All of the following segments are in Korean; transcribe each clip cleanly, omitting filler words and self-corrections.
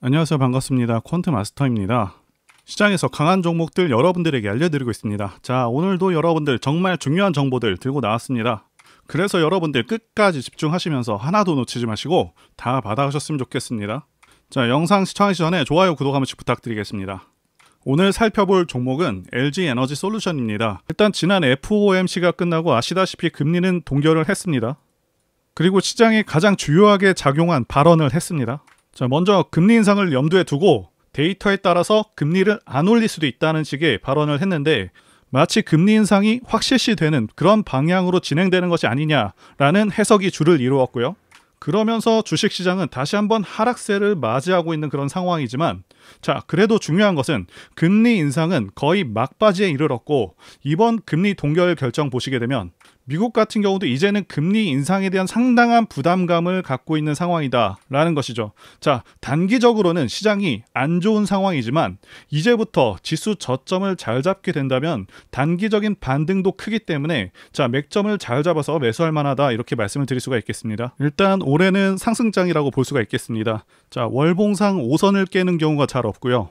안녕하세요. 반갑습니다. 퀀트 마스터입니다. 시장에서 강한 종목들 여러분들에게 알려드리고 있습니다. 자, 오늘도 여러분들 정말 중요한 정보들 들고 나왔습니다. 그래서 여러분들 끝까지 집중하시면서 하나도 놓치지 마시고 다 받아가셨으면 좋겠습니다. 자, 영상 시청하기 전에 좋아요, 구독 한 번씩 부탁드리겠습니다. 오늘 살펴볼 종목은 LG에너지솔루션입니다. 일단 지난 FOMC가 끝나고 아시다시피 금리는 동결을 했습니다. 그리고 시장에 가장 주요하게 작용한 발언을 했습니다. 자, 먼저 금리 인상을 염두에 두고 데이터에 따라서 금리를 안 올릴 수도 있다는 식의 발언을 했는데, 마치 금리 인상이 확실시되는 그런 방향으로 진행되는 것이 아니냐라는 해석이 주를 이루었고요. 그러면서 주식시장은 다시 한번 하락세를 맞이하고 있는 그런 상황이지만, 자, 그래도 중요한 것은 금리 인상은 거의 막바지에 이르렀고, 이번 금리 동결 결정 보시게 되면 미국 같은 경우도 이제는 금리 인상에 대한 상당한 부담감을 갖고 있는 상황이다 라는 것이죠. 자, 단기적으로는 시장이 안 좋은 상황이지만 이제부터 지수 저점을 잘 잡게 된다면 단기적인 반등도 크기 때문에, 자, 맥점을 잘 잡아서 매수할 만하다, 이렇게 말씀을 드릴 수가 있겠습니다. 일단 올해는 상승장이라고 볼 수가 있겠습니다. 자, 월봉상 5선을 깨는 경우가 잘 없고요.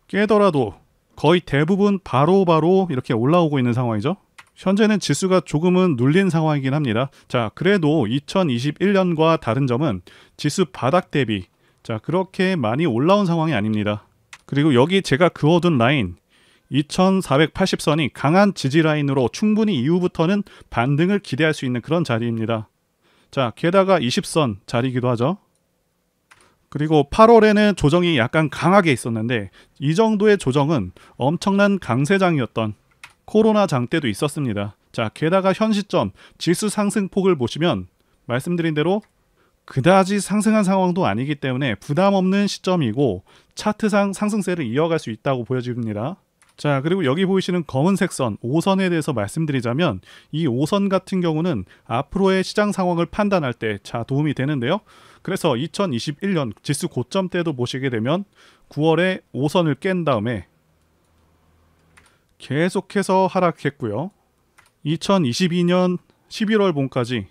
깨더라도 거의 대부분 바로바로 이렇게 올라오고 있는 상황이죠. 현재는 지수가 조금은 눌린 상황이긴 합니다. 자, 그래도 2021년과 다른 점은 지수 바닥 대비, 자, 그렇게 많이 올라온 상황이 아닙니다. 그리고 여기 제가 그어둔 라인 2480선이 강한 지지 라인으로 충분히 이후부터는 반등을 기대할 수 있는 그런 자리입니다. 자, 게다가 20선 자리이기도 하죠. 그리고 8월에는 조정이 약간 강하게 있었는데, 이 정도의 조정은 엄청난 강세장이었던 코로나장 때도 있었습니다. 자, 게다가 현 시점 지수 상승폭을 보시면 말씀드린 대로 그다지 상승한 상황도 아니기 때문에 부담 없는 시점이고 차트상 상승세를 이어갈 수 있다고 보여집니다. 자, 그리고 여기 보이시는 검은색 선 5선에 대해서 말씀드리자면, 이 5선 같은 경우는 앞으로의 시장 상황을 판단할 때 도움이 되는데요. 그래서 2021년 지수 고점 때도 보시게 되면 9월에 5선을 깬 다음에 계속해서 하락했고요. 2022년 11월 봄까지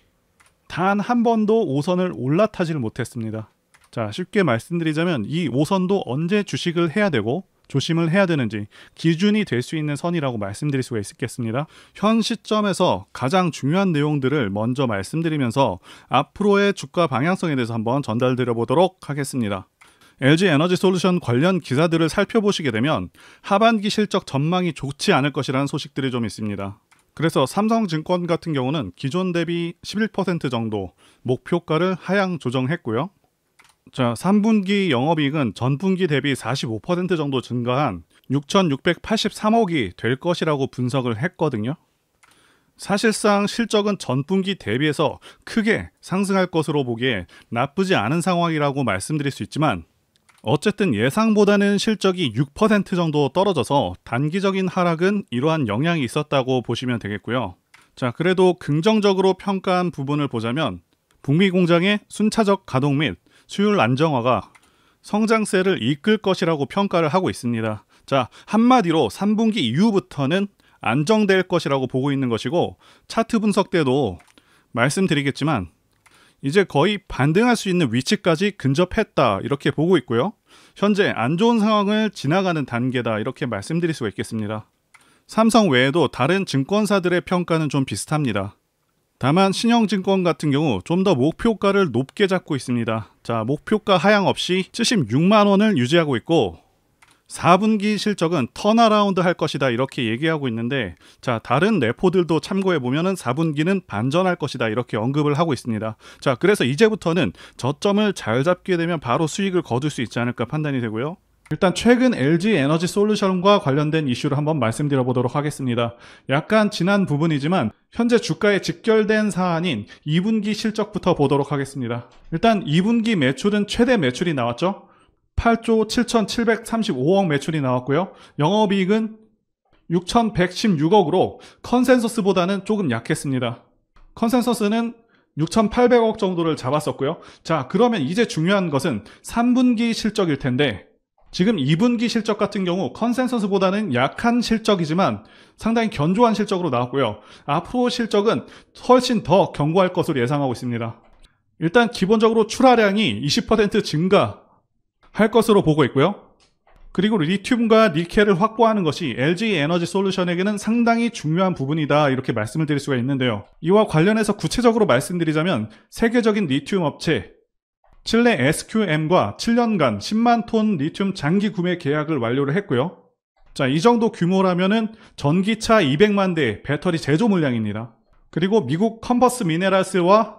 단 한 번도 5선을 올라타지를 못했습니다. 자, 쉽게 말씀드리자면 이 5선도 언제 주식을 해야 되고 조심을 해야 되는지 기준이 될 수 있는 선이라고 말씀드릴 수가 있겠습니다. 현 시점에서 가장 중요한 내용들을 먼저 말씀드리면서 앞으로의 주가 방향성에 대해서 한번 전달드려 보도록 하겠습니다. LG에너지솔루션 관련 기사들을 살펴보시게 되면 하반기 실적 전망이 좋지 않을 것이라는 소식들이 좀 있습니다. 그래서 삼성증권 같은 경우는 기존 대비 11% 정도 목표가를 하향 조정했고요. 자, 3분기 영업이익은 전분기 대비 45% 정도 증가한 6,683억이 될 것이라고 분석을 했거든요. 사실상 실적은 전분기 대비해서 크게 상승할 것으로 보기에 나쁘지 않은 상황이라고 말씀드릴 수 있지만, 어쨌든 예상보다는 실적이 6% 정도 떨어져서 단기적인 하락은 이러한 영향이 있었다고 보시면 되겠고요. 자, 그래도 긍정적으로 평가한 부분을 보자면 북미 공장의 순차적 가동 및 수율 안정화가 성장세를 이끌 것이라고 평가를 하고 있습니다. 자, 한마디로 3분기 이후부터는 안정될 것이라고 보고 있는 것이고, 차트 분석 때도 말씀드리겠지만 이제 거의 반등할 수 있는 위치까지 근접했다, 이렇게 보고 있고요. 현재 안 좋은 상황을 지나가는 단계다, 이렇게 말씀드릴 수가 있겠습니다. 삼성 외에도 다른 증권사들의 평가는 좀 비슷합니다. 다만 신영증권 같은 경우 좀 더 목표가를 높게 잡고 있습니다. 자, 목표가 하향 없이 76만 원을 유지하고 있고 4분기 실적은 턴어라운드 할 것이다, 이렇게 얘기하고 있는데, 자, 다른 레포들도 참고해 보면은 4분기는 반전할 것이다, 이렇게 언급을 하고 있습니다. 자, 그래서 이제부터는 저점을 잘 잡게 되면 바로 수익을 거둘 수 있지 않을까 판단이 되고요. 일단 최근 LG에너지솔루션과 관련된 이슈를 한번 말씀드려 보도록 하겠습니다. 약간 지난 부분이지만 현재 주가에 직결된 사안인 2분기 실적부터 보도록 하겠습니다. 일단 2분기 매출은 최대 매출이 나왔죠. 8조 7,735억 매출이 나왔고요. 영업이익은 6,116억으로 컨센서스보다는 조금 약했습니다. 컨센서스는 6,800억 정도를 잡았었고요. 자, 그러면 이제 중요한 것은 3분기 실적일 텐데, 지금 2분기 실적 같은 경우 컨센서스보다는 약한 실적이지만 상당히 견조한 실적으로 나왔고요. 앞으로 실적은 훨씬 더 견고할 것으로 예상하고 있습니다. 일단 기본적으로 출하량이 20% 증가 할 것으로 보고 있고요. 그리고 리튬과 니켈을 확보하는 것이 LG 에너지 솔루션에게는 상당히 중요한 부분이다, 이렇게 말씀을 드릴 수가 있는데요. 이와 관련해서 구체적으로 말씀드리자면 세계적인 리튬 업체 칠레 SQM과 7년간 10만 톤 리튬 장기 구매 계약을 완료를 했고요. 자, 이 정도 규모라면은 전기차 200만 대 배터리 제조 물량입니다. 그리고 미국 컴버스 미네랄스와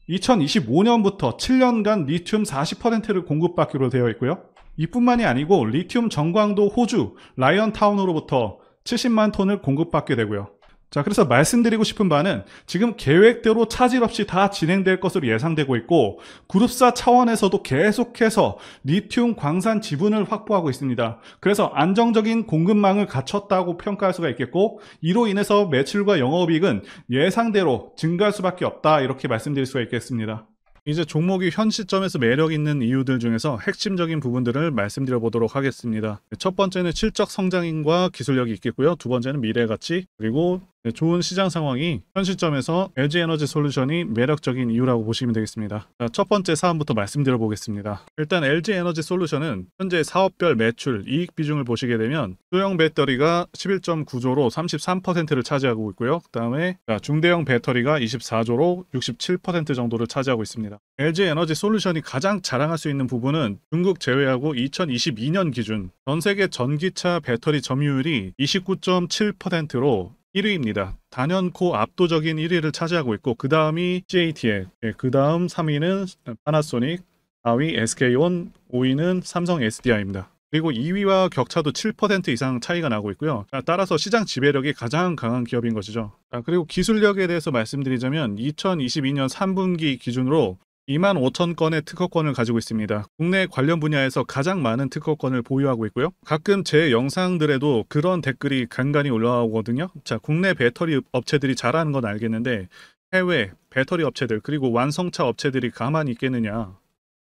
2025년부터 7년간 리튬 40%를 공급받기로 되어 있고요. 이뿐만이 아니고 리튬 정광도 호주 라이언타운으로부터 70만 톤을 공급받게 되고요. 자, 그래서 말씀드리고 싶은 바는 지금 계획대로 차질 없이 다 진행될 것으로 예상되고 있고, 그룹사 차원에서도 계속해서 리튬 광산 지분을 확보하고 있습니다. 그래서 안정적인 공급망을 갖췄다고 평가할 수가 있겠고, 이로 인해서 매출과 영업이익은 예상대로 증가할 수밖에 없다, 이렇게 말씀드릴 수가 있겠습니다. 이제 종목이 현 시점에서 매력 있는 이유들 중에서 핵심적인 부분들을 말씀드려 보도록 하겠습니다. 첫 번째는 실적 성장인과 기술력이 있겠고요. 두 번째는 미래 가치, 그리고 좋은 시장 상황이 현 시점에서 LG 에너지 솔루션이 매력적인 이유라고 보시면 되겠습니다. 자, 첫 번째 사안부터 말씀드려 보겠습니다. 일단 LG 에너지 솔루션은 현재 사업별 매출, 이익 비중을 보시게 되면 소형 배터리가 11.9조로 33%를 차지하고 있고요. 그 다음에 중대형 배터리가 24조로 67% 정도를 차지하고 있습니다. LG 에너지 솔루션이 가장 자랑할 수 있는 부분은 중국 제외하고 2022년 기준 전 세계 전기차 배터리 점유율이 29.7%로 1위입니다. 단연코 압도적인 1위를 차지하고 있고, 그 다음이 CATL, 그 다음 3위는 파나소닉, 4위 SK온, 5위는 삼성 SDI입니다. 그리고 2위와 격차도 7% 이상 차이가 나고 있고요. 따라서 시장 지배력이 가장 강한 기업인 것이죠. 그리고 기술력에 대해서 말씀드리자면 2022년 3분기 기준으로 25,000건의 특허권을 가지고 있습니다. 국내 관련 분야에서 가장 많은 특허권을 보유하고 있고요. 가끔 제 영상들에도 그런 댓글이 간간히 올라오거든요. 자, 국내 배터리 업체들이 잘하는 건 알겠는데 해외 배터리 업체들, 그리고 완성차 업체들이 가만히 있겠느냐,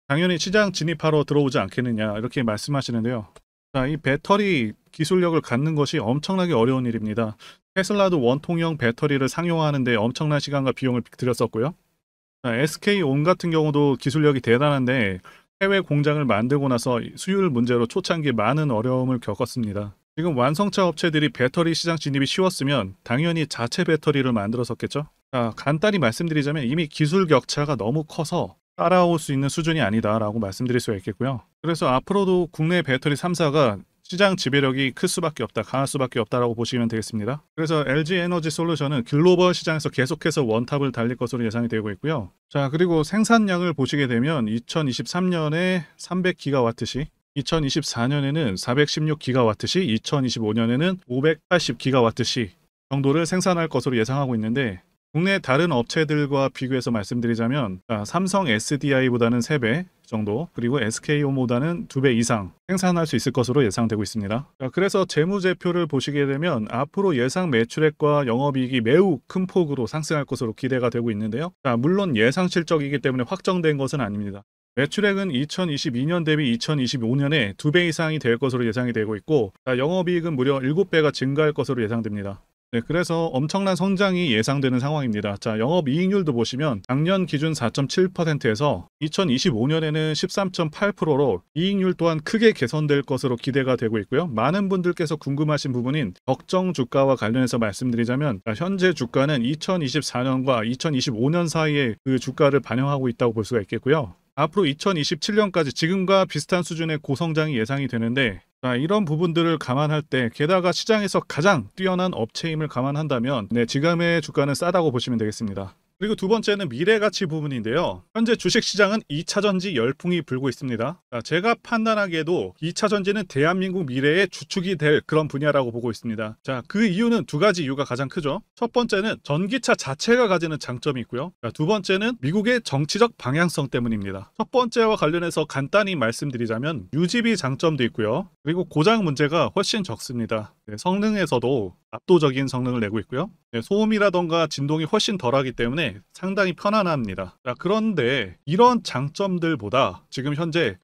당연히 시장 진입하러 들어오지 않겠느냐, 이렇게 말씀하시는데요. 자, 이 배터리 기술력을 갖는 것이 엄청나게 어려운 일입니다. 테슬라도 원통형 배터리를 상용화하는데 엄청난 시간과 비용을 들였었고요. SK온 같은 경우도 기술력이 대단한데 해외 공장을 만들고 나서 수율 문제로 초창기에 많은 어려움을 겪었습니다. 지금 완성차 업체들이 배터리 시장 진입이 쉬웠으면 당연히 자체 배터리를 만들었었겠죠. 간단히 말씀드리자면 이미 기술 격차가 너무 커서 따라올 수 있는 수준이 아니다라고 말씀드릴 수가 있겠고요. 그래서 앞으로도 국내 배터리 3사가 시장 지배력이 클 수밖에 없다, 강할 수밖에 없다라고 보시면 되겠습니다. 그래서 LG 에너지 솔루션은 글로벌 시장에서 계속해서 원탑을 달릴 것으로 예상이 되고 있고요. 자, 그리고 생산량을 보시게 되면 2023년에 300기가와트시, 2024년에는 416기가와트시, 2025년에는 580기가와트시 정도를 생산할 것으로 예상하고 있는데, 국내 다른 업체들과 비교해서 말씀드리자면 삼성 SDI보다는 3배 정도, 그리고 SK온보다는 2배 이상 생산할 수 있을 것으로 예상되고 있습니다. 그래서 재무제표를 보시게 되면 앞으로 예상 매출액과 영업이익이 매우 큰 폭으로 상승할 것으로 기대가 되고 있는데요. 물론 예상 실적이기 때문에 확정된 것은 아닙니다. 매출액은 2022년 대비 2025년에 2배 이상이 될 것으로 예상이 되고 있고, 영업이익은 무려 7배가 증가할 것으로 예상됩니다. 네, 그래서 엄청난 성장이 예상되는 상황입니다. 자, 영업이익률도 보시면 작년 기준 4.7%에서 2025년에는 13.8%로 이익률 또한 크게 개선될 것으로 기대가 되고 있고요. 많은 분들께서 궁금하신 부분인 적정 주가와 관련해서 말씀드리자면, 현재 주가는 2024년과 2025년 사이에 그 주가를 반영하고 있다고 볼 수가 있겠고요. 앞으로 2027년까지 지금과 비슷한 수준의 고성장이 예상이 되는데, 이런 부분들을 감안할 때, 게다가 시장에서 가장 뛰어난 업체임을 감안한다면 지금의 주가는 싸다고 보시면 되겠습니다. 그리고 두 번째는 미래가치 부분인데요. 현재 주식시장은 2차전지 열풍이 불고 있습니다. 제가 판단하기에도 2차전지는 대한민국 미래의 주축이 될 그런 분야라고 보고 있습니다. 자, 그 이유는 두 가지 이유가 가장 크죠. 첫 번째는 전기차 자체가 가지는 장점이 있고요. 두 번째는 미국의 정치적 방향성 때문입니다. 첫 번째와 관련해서 간단히 말씀드리자면 유지비 장점도 있고요. 그리고 고장 문제가 훨씬 적습니다. 성능에서도 압도적인 성능을 내고 있고요. 소음이라던가 진동이 훨씬 덜하기 때문에 상당히 편안합니다. 그런데 이런 장점들보다 지금 현재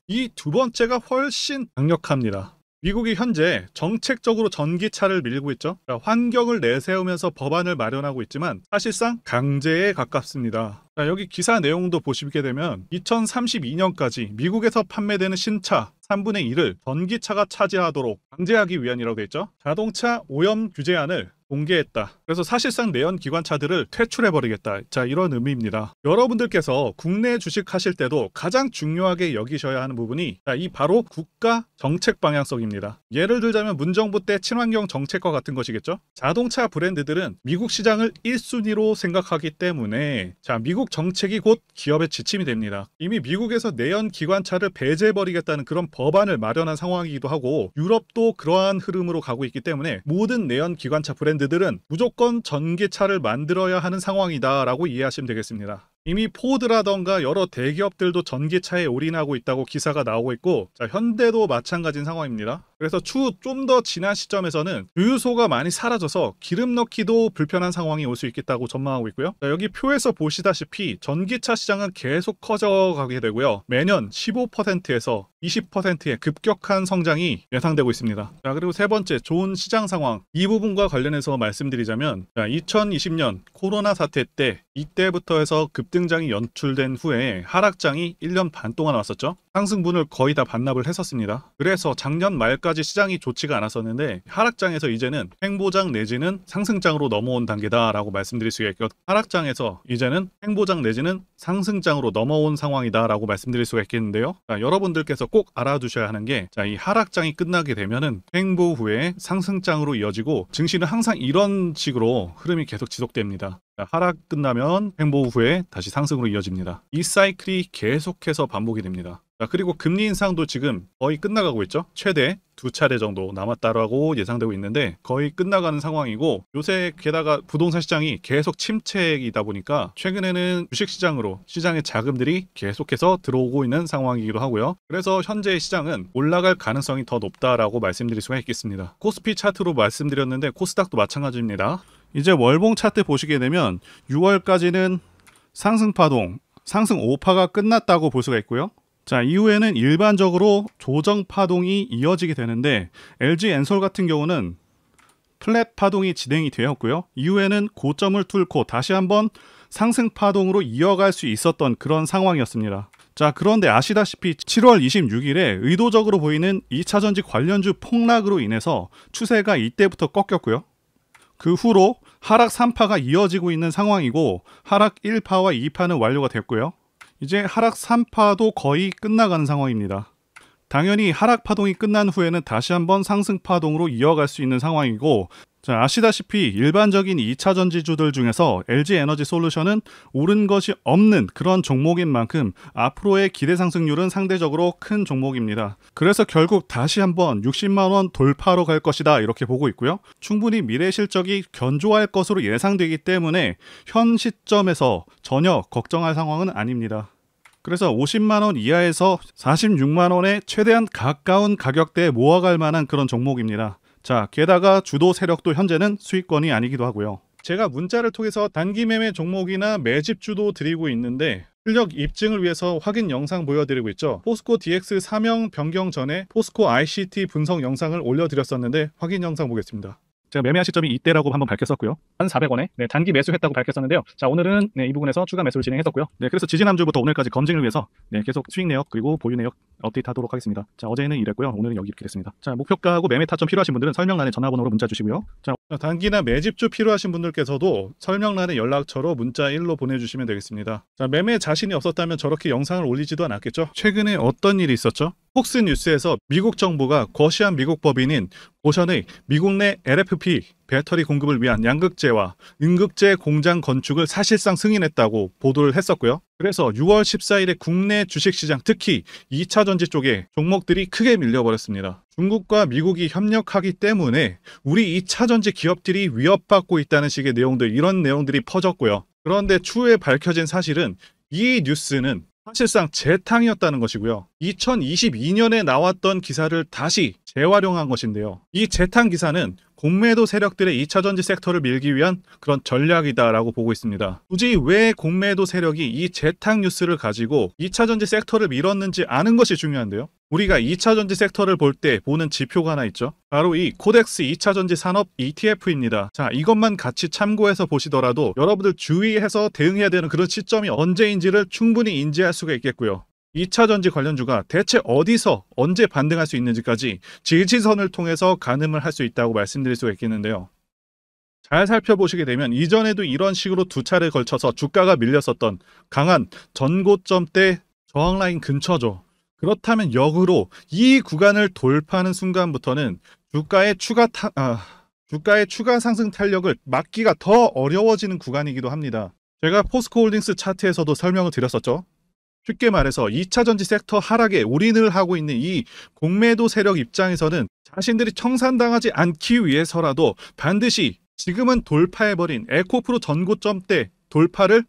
이 두 번째가 훨씬 강력합니다. 미국이 현재 정책적으로 전기차를 밀고 있죠. 환경을 내세우면서 법안을 마련하고 있지만 사실상 강제에 가깝습니다. 여기 기사 내용도 보시게 되면 2032년까지 미국에서 판매되는 신차 3분의 1을 전기차가 차지하도록 강제하기 위한이라고 되어 있죠. 자동차 오염 규제안을 공개했다. 그래서 사실상 내연 기관차들을 퇴출해버리겠다. 자, 이런 의미입니다. 여러분들께서 국내 주식하실 때도 가장 중요하게 여기셔야 하는 부분이 이 바로 국가 정책 방향성입니다. 예를 들자면 문정부 때 친환경 정책과 같은 것이겠죠. 자동차 브랜드들은 미국 시장을 1순위로 생각하기 때문에 미국 정책이 곧 기업의 지침이 됩니다. 이미 미국에서 내연 기관차를 배제해버리겠다는 그런 법안을 마련한 상황이기도 하고 유럽도 그러한 흐름으로 가고 있기 때문에 모든 내연 기관차 브랜드들은 무조건 전기차를 만들어야 하는 상황이다 라고 이해하시면 되겠습니다. 이미 포드라던가 여러 대기업들도 전기차에 올인하고 있다고 기사가 나오고 있고 현대도 마찬가지인 상황입니다. 그래서 추후 좀 더 지난 시점에서는 주유소가 많이 사라져서 기름 넣기도 불편한 상황이 올 수 있겠다고 전망하고 있고요. 여기 표에서 보시다시피 전기차 시장은 계속 커져가게 되고요. 매년 15%에서 20%의 급격한 성장이 예상되고 있습니다. 그리고 세 번째, 좋은 시장 상황. 이 부분과 관련해서 말씀드리자면 2020년 코로나 사태 때 이때부터 해서 급등장이 연출된 후에 하락장이 1년 반 동안 왔었죠. 상승분을 거의 다 반납을 했었습니다. 그래서 작년 말까지 시장이 좋지가 않았었는데 하락장에서 이제는 횡보장 내지는 상승장으로 넘어온 단계다라고 말씀드릴 수가 있고 하락장에서 이제는 횡보장 내지는 상승장으로 넘어온 상황이다라고 말씀드릴 수가 있겠는데요. 여러분들께서 꼭 알아두셔야 하는 게 이 하락장이 끝나게 되면은 횡보 후에 상승장으로 이어지고 증시는 항상 이런 식으로 흐름이 계속 지속됩니다. 하락 끝나면 횡보 후에 다시 상승으로 이어집니다. 이 사이클이 계속해서 반복이 됩니다. 그리고 금리 인상도 지금 거의 끝나가고 있죠. 최대 2차례 정도 남았다라고 예상되고 있는데 거의 끝나가는 상황이고 요새 게다가 부동산 시장이 계속 침체이다 보니까 최근에는 주식시장으로 시장의 자금들이 계속해서 들어오고 있는 상황이기도 하고요. 그래서 현재 시장은 올라갈 가능성이 더 높다라고 말씀드릴 수가 있겠습니다. 코스피 차트로 말씀드렸는데 코스닥도 마찬가지입니다. 이제 월봉 차트 보시게 되면 6월까지는 상승파동, 상승 5파가 끝났다고 볼 수가 있고요. 이후에는 일반적으로 조정 파동이 이어지게 되는데 LG 엔솔 같은 경우는 플랫 파동이 진행이 되었고요. 이후에는 고점을 뚫고 다시 한번 상승 파동으로 이어갈 수 있었던 그런 상황이었습니다. 그런데 아시다시피 7월 26일에 의도적으로 보이는 2차전지 관련주 폭락으로 인해서 추세가 이때부터 꺾였고요. 그 후로 하락 3파가 이어지고 있는 상황이고 하락 1파와 2파는 완료가 됐고요. 이제 하락 3파도 거의 끝나가는 상황입니다. 당연히 하락 파동이 끝난 후에는 다시 한번 상승 파동으로 이어갈 수 있는 상황이고 아시다시피 일반적인 2차 전지주들 중에서 LG에너지솔루션은 오른 것이 없는 그런 종목인 만큼 앞으로의 기대 상승률은 상대적으로 큰 종목입니다. 그래서 결국 다시 한번 60만원 돌파로 갈 것이다 이렇게 보고 있고요. 충분히 미래 실적이 견조할 것으로 예상되기 때문에 현 시점에서 전혀 걱정할 상황은 아닙니다. 그래서 50만원 이하에서 46만원에 최대한 가까운 가격대에 모아갈 만한 그런 종목입니다. 게다가 주도 세력도 현재는 수익권이 아니기도 하고요. 제가 문자를 통해서 단기 매매 종목이나 매집주도 드리고 있는데 실력 입증을 위해서 확인 영상 보여드리고 있죠. 포스코 DX 사명 변경 전에 포스코 ICT 분석 영상을 올려드렸었는데 확인 영상 보겠습니다. 제가 매매한 시점이 이때라고 한번 밝혔었고요. 1,400원에 단기 매수했다고 밝혔었는데요. 오늘은 이 부분에서 추가 매수를 진행했었고요. 그래서 지지난주부터 오늘까지 검증을 위해서 계속 수익 내역 그리고 보유 내역 업데이트하도록 하겠습니다. 어제는 이랬고요. 오늘은 여기 이렇게 됐습니다. 목표가하고 매매 타점 필요하신 분들은 설명란에 전화번호로 문자 주시고요. 단기나 매집주 필요하신 분들께서도 설명란에 연락처로 문자 1로 보내주시면 되겠습니다. 매매 자신이 없었다면 저렇게 영상을 올리지도 않았겠죠. 최근에 어떤 일이 있었죠? 폭스뉴스에서 미국 정부가 거시한 미국 법인인 고션의 미국 내 LFP 배터리 공급을 위한 양극재와 음극재 공장 건축을 사실상 승인했다고 보도를 했었고요. 그래서 6월 14일에 국내 주식시장 특히 2차 전지 쪽에 종목들이 크게 밀려버렸습니다. 중국과 미국이 협력하기 때문에 우리 2차 전지 기업들이 위협받고 있다는 식의 내용들, 이런 내용들이 퍼졌고요. 그런데 추후에 밝혀진 사실은 이 뉴스는 사실상 재탕이었다는 것이고요. 2022년에 나왔던 기사를 다시 재활용한 것인데요. 이 재탕 기사는 공매도 세력들의 2차전지 섹터를 밀기 위한 그런 전략이다라고 보고 있습니다. 굳이 왜 공매도 세력이 이 재탕 뉴스를 가지고 2차전지 섹터를 밀었는지 아는 것이 중요한데요. 우리가 2차전지 섹터를 볼 때 보는 지표가 하나 있죠. 바로 이 코덱스 2차전지 산업 ETF입니다. 자, 이것만 같이 참고해서 보시더라도 여러분들 주의해서 대응해야 되는 그런 시점이 언제인지를 충분히 인지할 수가 있겠고요. 2차전지 관련주가 대체 어디서 언제 반등할 수 있는지까지 지지선을 통해서 가늠을 할 수 있다고 말씀드릴 수가 있겠는데요. 잘 살펴보시게 되면 이전에도 이런 식으로 두 차례 걸쳐서 주가가 밀렸었던 강한 전고점대 저항라인 근처죠. 그렇다면 역으로 이 구간을 돌파하는 순간부터는 주가의 추가 상승 탄력을 막기가 더 어려워지는 구간이기도 합니다. 제가 포스코홀딩스 차트에서도 설명을 드렸었죠. 쉽게 말해서 2차전지 섹터 하락에 올인을 하고 있는 이 공매도 세력 입장에서는 자신들이 청산당하지 않기 위해서라도 반드시 지금은 돌파해버린 에코프로 전고점대 돌파를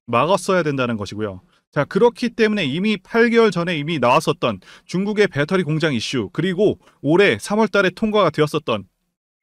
막았어야 된다는 것이고요. 자, 그렇기 때문에 이미 8개월 전에 이미 나왔었던 중국의 배터리 공장 이슈, 그리고 올해 3월 달에 통과가 되었었던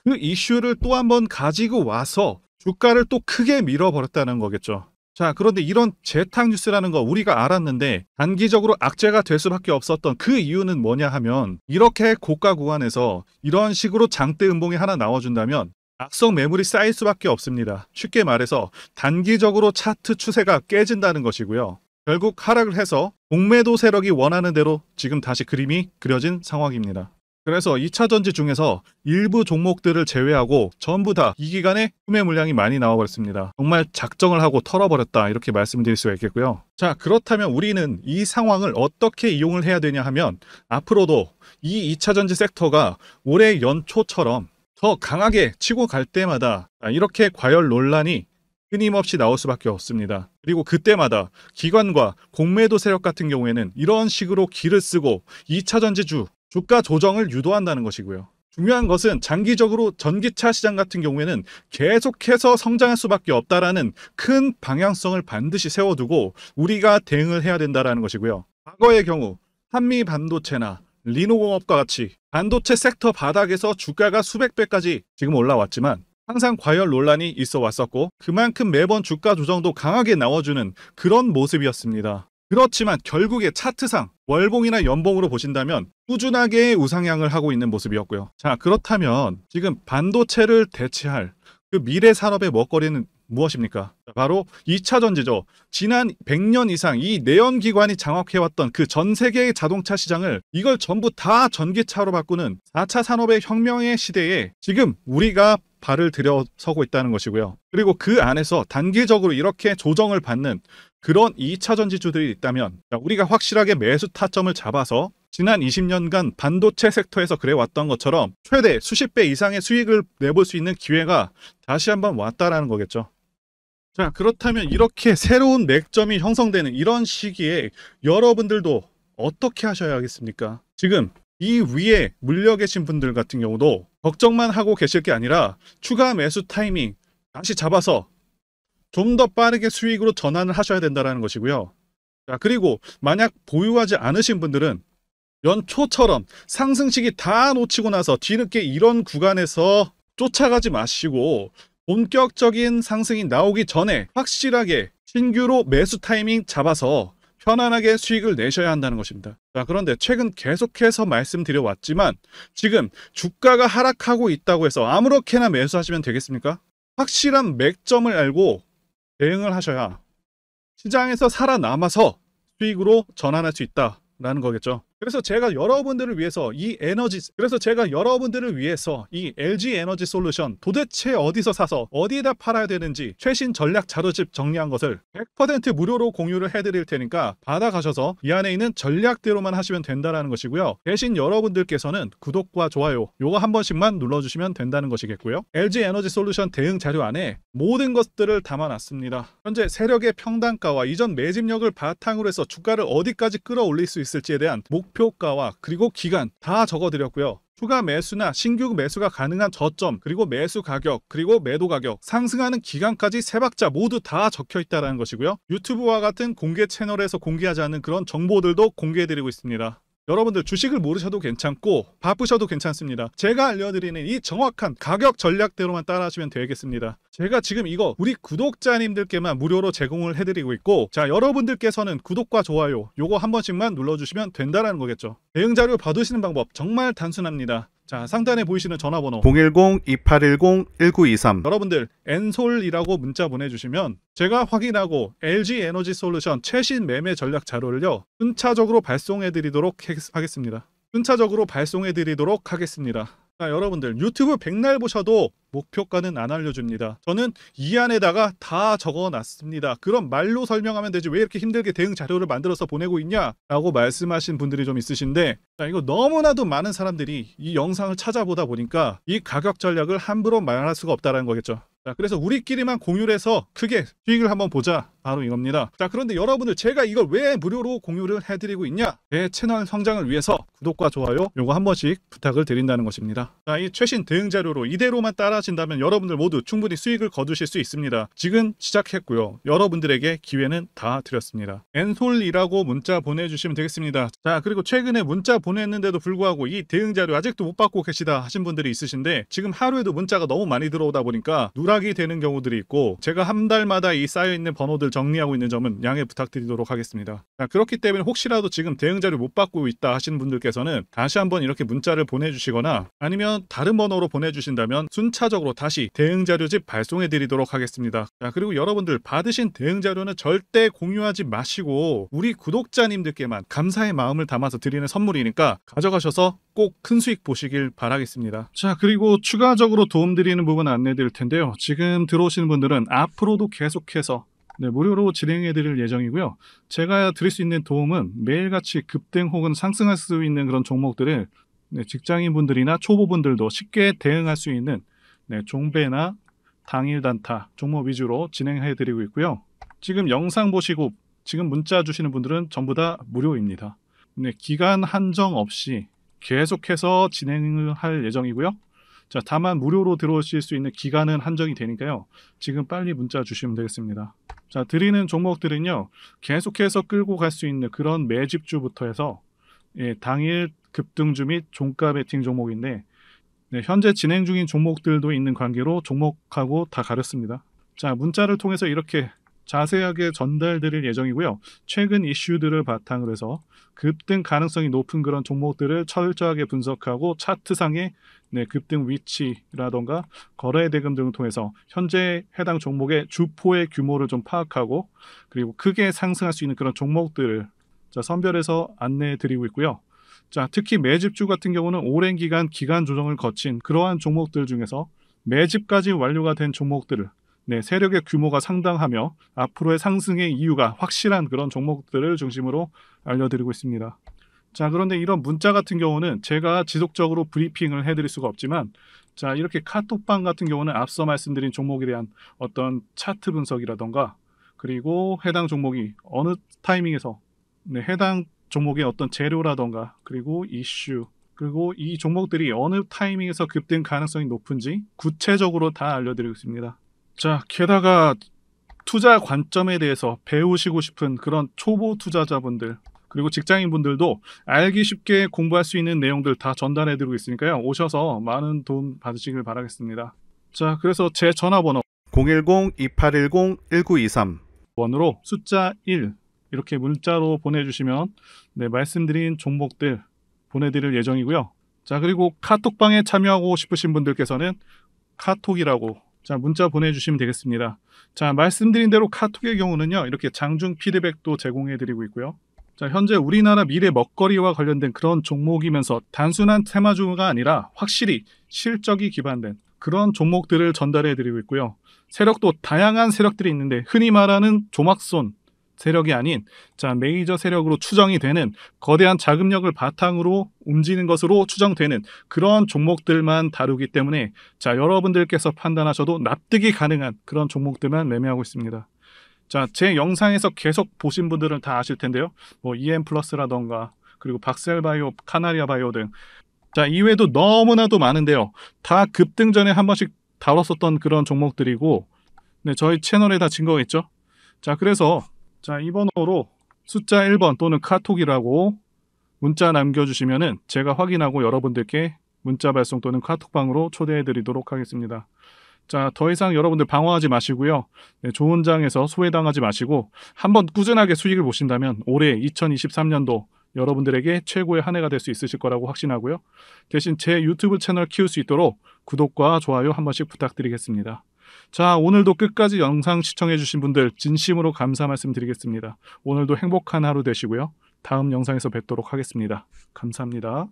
그 이슈를 또 한번 가지고 와서 주가를 또 크게 밀어버렸다는 거겠죠. 자, 그런데 이런 재탕 뉴스라는 거 우리가 알았는데 단기적으로 악재가 될 수밖에 없었던 그 이유는 뭐냐 하면, 이렇게 고가 구간에서 이런 식으로 장대 음봉이 하나 나와준다면 악성 매물이 쌓일 수밖에 없습니다. 쉽게 말해서 단기적으로 차트 추세가 깨진다는 것이고요. 결국 하락을 해서 공매도 세력이 원하는 대로 지금 다시 그림이 그려진 상황입니다. 그래서 2차전지 중에서 일부 종목들을 제외하고 전부 다 이 기간에 구매 물량이 많이 나와버렸습니다. 정말 작정을 하고 털어버렸다, 이렇게 말씀드릴 수가 있겠고요. 자, 그렇다면 우리는 이 상황을 어떻게 이용을 해야 되냐 하면, 앞으로도 이 2차전지 섹터가 올해 연초처럼 더 강하게 치고 갈 때마다 이렇게 과열 논란이 끊임없이 나올 수밖에 없습니다. 그리고 그때마다 기관과 공매도 세력 같은 경우에는 이런 식으로 기를 쓰고 2차전지주 주가 조정을 유도한다는 것이고요. 중요한 것은 장기적으로 전기차 시장 같은 경우에는 계속해서 성장할 수밖에 없다라는 큰 방향성을 반드시 세워두고 우리가 대응을 해야 된다는 것이고요. 과거의 경우 한미 반도체나 리노공업과 같이 반도체 섹터 바닥에서 주가가 수백 배까지 지금 올라왔지만 항상 과열 논란이 있어 왔었고, 그만큼 매번 주가 조정도 강하게 나와주는 그런 모습이었습니다. 그렇지만 결국에 차트상 월봉이나 연봉으로 보신다면 꾸준하게 우상향을 하고 있는 모습이었고요. 자, 그렇다면 지금 반도체를 대체할 그 미래 산업의 먹거리는 무엇입니까? 바로 2차전지죠. 지난 100년 이상 이 내연기관이 장악해왔던 그 전 세계의 자동차 시장을 이걸 전부 다 전기차로 바꾸는 4차 산업의 혁명의 시대에 지금 우리가 발을 들여서고 있다는 것이고요. 그리고 그 안에서 단기적으로 이렇게 조정을 받는 그런 2차전지주들이 있다면 우리가 확실하게 매수 타점을 잡아서 지난 20년간 반도체 섹터에서 그래왔던 것처럼 최대 수십 배 이상의 수익을 내볼 수 있는 기회가 다시 한번 왔다라는 거겠죠. 자, 그렇다면 이렇게 새로운 맥점이 형성되는 이런 시기에 여러분들도 어떻게 하셔야 하겠습니까? 지금 이 위에 물려 계신 분들 같은 경우도 걱정만 하고 계실 게 아니라 추가 매수 타이밍 다시 잡아서 좀 더 빠르게 수익으로 전환을 하셔야 된다는 것이고요. 자, 그리고 만약 보유하지 않으신 분들은 연초처럼 상승시기 다 놓치고 나서 뒤늦게 이런 구간에서 쫓아가지 마시고 본격적인 상승이 나오기 전에 확실하게 신규로 매수 타이밍 잡아서 편안하게 수익을 내셔야 한다는 것입니다. 자, 그런데 최근 계속해서 말씀드려왔지만 지금 주가가 하락하고 있다고 해서 아무렇게나 매수하시면 되겠습니까? 확실한 맥점을 알고 대응을 하셔야 시장에서 살아남아서 수익으로 전환할 수 있다라는 거겠죠. 그래서 제가 여러분들을 위해서 이 LG 에너지 솔루션 도대체 어디서 사서 어디에다 팔아야 되는지 최신 전략 자료집 정리한 것을 100% 무료로 공유를 해드릴 테니까 받아가셔서 이 안에 있는 전략대로만 하시면 된다는 것이고요. 대신 여러분들께서는 구독과 좋아요 요거 한 번씩만 눌러주시면 된다는 것이겠고요. LG 에너지 솔루션 대응 자료 안에 모든 것들을 담아놨습니다. 현재 세력의 평단가와 이전 매집력을 바탕으로 해서 주가를 어디까지 끌어올릴 수 있을지에 대한 목표가와 그리고 기간 다 적어드렸고요. 추가 매수나 신규 매수가 가능한 저점, 그리고 매수 가격, 그리고 매도 가격, 상승하는 기간까지 세 박자 모두 다 적혀 있다는 것이고요. 유튜브와 같은 공개 채널에서 공개하지 않는 그런 정보들도 공개해드리고 있습니다. 여러분들 주식을 모르셔도 괜찮고 바쁘셔도 괜찮습니다. 제가 알려드리는 이 정확한 가격 전략대로만 따라하시면 되겠습니다. 제가 지금 이거 우리 구독자님들께만 무료로 제공을 해드리고 있고, 자, 여러분들께서는 구독과 좋아요 요거 한 번씩만 눌러주시면 된다라는 거겠죠. 대응 자료 받으시는 방법 정말 단순합니다. 자, 상단에 보이시는 전화번호 010-2810-1923 여러분들 엔솔이라고 문자 보내주시면 제가 확인하고 LG에너지솔루션 최신 매매 전략 자료를요 순차적으로 발송해 드리도록 하겠습니다. 자, 여러분들 유튜브 백날 보셔도 목표가는 안 알려줍니다. 저는 이 안에다가 다 적어놨습니다. 그럼 말로 설명하면 되지 왜 이렇게 힘들게 대응 자료를 만들어서 보내고 있냐 라고 말씀하신 분들이 좀 있으신데, 자, 이거 너무나도 많은 사람들이 이 영상을 찾아보다 보니까 이 가격 전략을 함부로 말할 수가 없다는 거겠죠. 자, 그래서 우리끼리만 공유를 해서 크게 수익을 한번 보자, 바로 이겁니다. 자, 그런데 여러분들 제가 이걸 왜 무료로 공유를 해드리고 있냐, 제 채널 성장을 위해서 구독과 좋아요 요거 한 번씩 부탁을 드린다는 것입니다. 자, 이 최신 대응 자료로 이대로만 따라하신다면 여러분들 모두 충분히 수익을 거두실 수 있습니다. 지금 시작했고요, 여러분들에게 기회는 다 드렸습니다. 엔솔이라고 문자 보내주시면 되겠습니다. 자, 그리고 최근에 문자 보냈는데도 불구하고 이 대응 자료 아직도 못 받고 계시다 하신 분들이 있으신데, 지금 하루에도 문자가 너무 많이 들어오다 보니까 누락이 되는 경우들이 있고, 제가 한 달마다 이 쌓여있는 번호들 정리하고 있는 점은 양해 부탁드리도록 하겠습니다. 자, 그렇기 때문에 혹시라도 지금 대응 자료 못 받고 있다 하시는 분들께서는 다시 한번 이렇게 문자를 보내주시거나 아니면 다른 번호로 보내주신다면 순차적으로 다시 대응 자료집 발송해 드리도록 하겠습니다. 자, 그리고 여러분들 받으신 대응 자료는 절대 공유하지 마시고 우리 구독자님들께만 감사의 마음을 담아서 드리는 선물이니까 가져가셔서 꼭 큰 수익 보시길 바라겠습니다. 자, 그리고 추가적으로 도움드리는 부분 안내 드릴 텐데요. 지금 들어오시는 분들은 앞으로도 계속해서 무료로 진행해 드릴 예정이고요. 제가 드릴 수 있는 도움은 매일같이 급등 혹은 상승할 수 있는 그런 종목들을 직장인분들이나 초보분들도 쉽게 대응할 수 있는 종배나 당일 단타 종목 위주로 진행해 드리고 있고요. 지금 영상 보시고 지금 문자 주시는 분들은 전부 다 무료입니다. 기간 한정 없이 계속해서 진행을 할 예정이고요. 자, 다만 무료로 들어오실 수 있는 기간은 한정이 되니까요. 지금 빨리 문자 주시면 되겠습니다. 자, 드리는 종목들은요, 계속해서 끌고 갈 수 있는 그런 매집주부터 해서 당일 급등주 및 종가 베팅 종목인데, 현재 진행 중인 종목들도 있는 관계로 종목하고 다 가렸습니다. 자, 문자를 통해서 이렇게 자세하게 전달드릴 예정이고요. 최근 이슈들을 바탕으로 해서 급등 가능성이 높은 그런 종목들을 철저하게 분석하고 차트상의 급등 위치라던가 거래 대금 등을 통해서 현재 해당 종목의 주포의 규모를 좀 파악하고, 그리고 크게 상승할 수 있는 그런 종목들을 선별해서 안내해 드리고 있고요. 자, 특히 매집주 같은 경우는 오랜 기간 조정을 거친 그러한 종목들 중에서 매집까지 완료가 된 종목들을 세력의 규모가 상당하며 앞으로의 상승의 이유가 확실한 그런 종목들을 중심으로 알려드리고 있습니다. 자, 그런데 이런 문자 같은 경우는 제가 지속적으로 브리핑을 해드릴 수가 없지만, 자, 이렇게 카톡방 같은 경우는 앞서 말씀드린 종목에 대한 어떤 차트 분석이라던가, 그리고 해당 종목이 어느 타이밍에서 해당 종목의 어떤 재료라던가, 그리고 이슈, 그리고 이 종목들이 어느 타이밍에서 급등 가능성이 높은지 구체적으로 다 알려드리고 있습니다. 자, 게다가 투자 관점에 대해서 배우시고 싶은 그런 초보 투자자분들, 그리고 직장인분들도 알기 쉽게 공부할 수 있는 내용들 다 전달해드리고 있으니까요. 오셔서 많은 도움 받으시길 바라겠습니다. 자, 그래서 제 전화번호 010-2810-1923 번호로 숫자 1 이렇게 문자로 보내주시면 말씀드린 종목들 보내드릴 예정이고요. 자, 그리고 카톡방에 참여하고 싶으신 분들께서는 카톡이라고 문자 보내주시면 되겠습니다. 자, 말씀드린 대로 카톡의 경우는요, 이렇게 장중 피드백도 제공해드리고 있고요. 자, 현재 우리나라 미래 먹거리와 관련된 그런 종목이면서 단순한 테마주가 아니라 확실히 실적이 기반된 그런 종목들을 전달해드리고 있고요. 세력도 다양한 세력들이 있는데 흔히 말하는 조막손 세력이 아닌 메이저 세력으로 추정이 되는 거대한 자금력을 바탕으로 움직이는 것으로 추정되는 그런 종목들만 다루기 때문에 여러분들께서 판단하셔도 납득이 가능한 그런 종목들만 매매하고 있습니다. 자, 제 영상에서 계속 보신 분들은 다 아실 텐데요. EM플러스라던가 그리고 박셀바이오, 카나리아바이오 등 이외에도 너무나도 많은데요. 다 급등 전에 한 번씩 다뤘었던 그런 종목들이고 저희 채널에 다 증거가 있죠. 자, 그래서 이 번호로 숫자 1번 또는 카톡이라고 문자 남겨주시면은 제가 확인하고 여러분들께 문자 발송 또는 카톡방으로 초대해드리도록 하겠습니다. 자, 더 이상 여러분들 방황하지 마시고요. 네, 좋은 장에서 소외당하지 마시고 한번 꾸준하게 수익을 보신다면 올해 2023년도 여러분들에게 최고의 한 해가 될 수 있으실 거라고 확신하고요. 대신 제 유튜브 채널 키울 수 있도록 구독과 좋아요 한 번씩 부탁드리겠습니다. 자, 오늘도 끝까지 영상 시청해주신 분들 진심으로 감사 말씀드리겠습니다. 오늘도 행복한 하루 되시고요. 다음 영상에서 뵙도록 하겠습니다. 감사합니다.